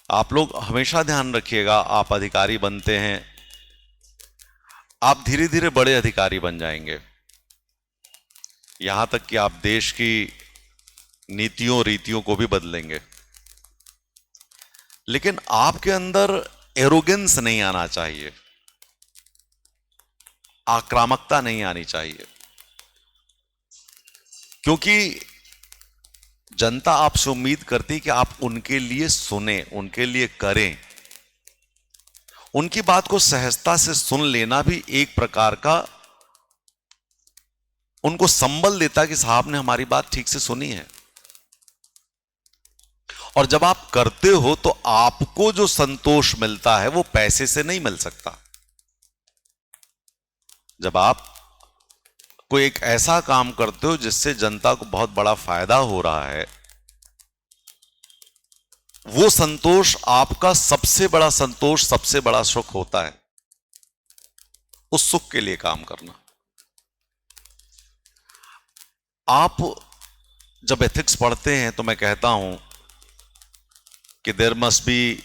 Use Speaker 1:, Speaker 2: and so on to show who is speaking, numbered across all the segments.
Speaker 1: आप लोग हमेशा ध्यान रखिएगा, आप अधिकारी बनते हैं, आप धीरे धीरे बड़े अधिकारी बन जाएंगे, यहां तक कि आप देश की नीतियों रीतियों को भी बदलेंगे। लेकिन आपके अंदर एरोगेंस नहीं आना चाहिए, आक्रामकता नहीं आनी चाहिए, क्योंकि जनता आपसे उम्मीद करती है कि आप उनके लिए सुने, उनके लिए करें। उनकी बात को सहजता से सुन लेना भी एक प्रकार का उनको संबल देता है कि साहब ने हमारी बात ठीक से सुनी है। और जब आप करते हो तो आपको जो संतोष मिलता है वो पैसे से नहीं मिल सकता। जब आप कोई एक ऐसा काम करते हो जिससे जनता को बहुत बड़ा फायदा हो रहा है, वो संतोष आपका सबसे बड़ा संतोष, सबसे बड़ा सुख होता है। उस सुख के लिए काम करना। आप जब एथिक्स पढ़ते हैं तो मैं कहता हूं कि there must be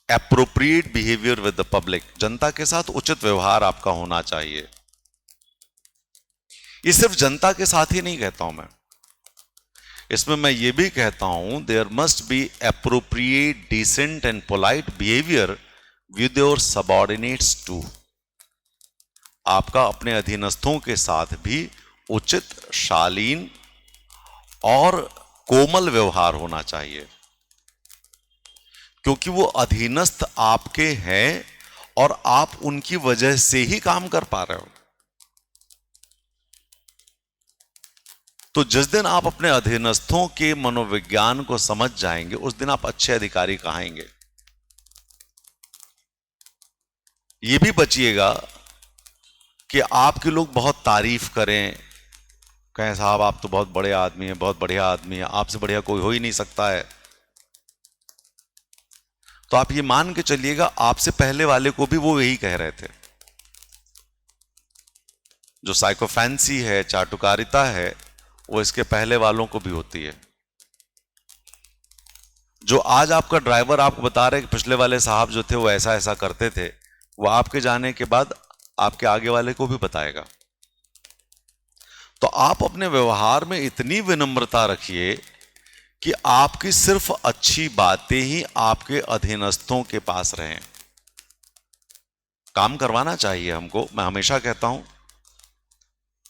Speaker 1: appropriate behaviour with the public. जनता के साथ उचित व्यवहार आपका होना चाहिए। ये सिर्फ जनता के साथ ही नहीं कहता हूं मैं, इसमें मैं ये भी कहता हूं there must be appropriate decent and polite behaviour with your subordinates too. आपका अपने अधीनस्थों के साथ भी उचित, शालीन और कोमल व्यवहार होना चाहिए, क्योंकि वो अधीनस्थ आपके हैं और आप उनकी वजह से ही काम कर पा रहे हो। तो जिस दिन आप अपने अधीनस्थों के मनोविज्ञान को समझ जाएंगे, उस दिन आप अच्छे अधिकारी कहाएंगे। ये भी बचिएगा कि आपके लोग बहुत तारीफ करें, कहें साहब आप तो बहुत बड़े आदमी हैं, बहुत बढ़िया आदमी है, आपसे बढ़िया कोई हो ही नहीं सकता है। तो आप ये मान के चलिएगा आपसे पहले वाले को भी वो यही कह रहे थे। जो साइकोफैंसी है, चाटुकारिता है, वो इसके पहले वालों को भी होती है। जो आज आपका ड्राइवर आपको बता रहे कि पिछले वाले साहब जो थे वो ऐसा ऐसा करते थे, वो आपके जाने के बाद आपके आगे वाले को भी बताएगा। तो आप अपने व्यवहार में इतनी विनम्रता रखिए कि आपकी सिर्फ अच्छी बातें ही आपके अधीनस्थों के पास रहें। काम करवाना चाहिए हमको। मैं हमेशा कहता हूं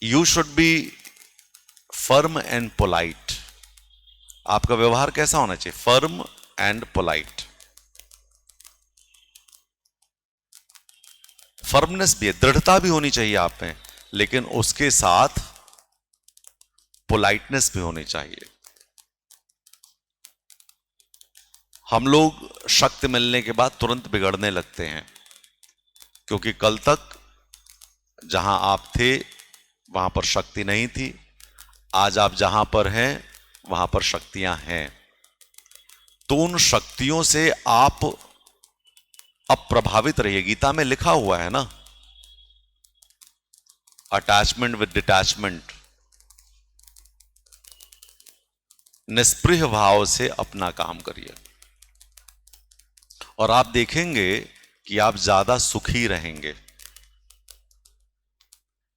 Speaker 1: you should be firm and polite. आपका व्यवहार कैसा होना चाहिए? Firm and polite. फर्मनेस भी है, दृढ़ता भी होनी चाहिए आप में, लेकिन उसके साथ पोलाइटनेस भी होनी चाहिए। हम लोग शक्ति मिलने के बाद तुरंत बिगड़ने लगते हैं, क्योंकि कल तक जहां आप थे वहां पर शक्ति नहीं थी। आज आप जहां पर हैं वहां पर शक्तियां हैं। तो उन शक्तियों से आप अब प्रभावित रहिए। गीता में लिखा हुआ है ना, अटैचमेंट विद डिटैचमेंट। निष्पृह भाव से अपना काम करिए और आप देखेंगे कि आप ज्यादा सुखी रहेंगे।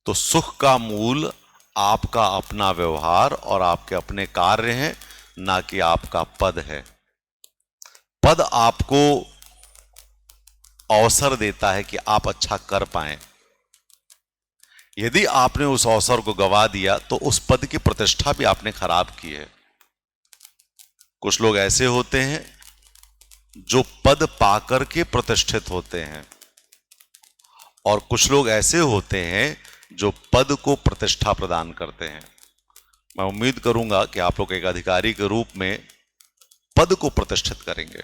Speaker 1: तो सुख का मूल आपका अपना व्यवहार और आपके अपने कार्य हैं, ना कि आपका पद है। पद आपको अवसर देता है कि आप अच्छा कर पाएं। यदि आपने उस अवसर को गवा दिया तो उस पद की प्रतिष्ठा भी आपने खराब की है। कुछ लोग ऐसे होते हैं जो पद पाकर के प्रतिष्ठित होते हैं, और कुछ लोग ऐसे होते हैं जो पद को प्रतिष्ठा प्रदान करते हैं। मैं उम्मीद करूंगा कि आप लोग एक अधिकारी के रूप में पद को प्रतिष्ठित करेंगे।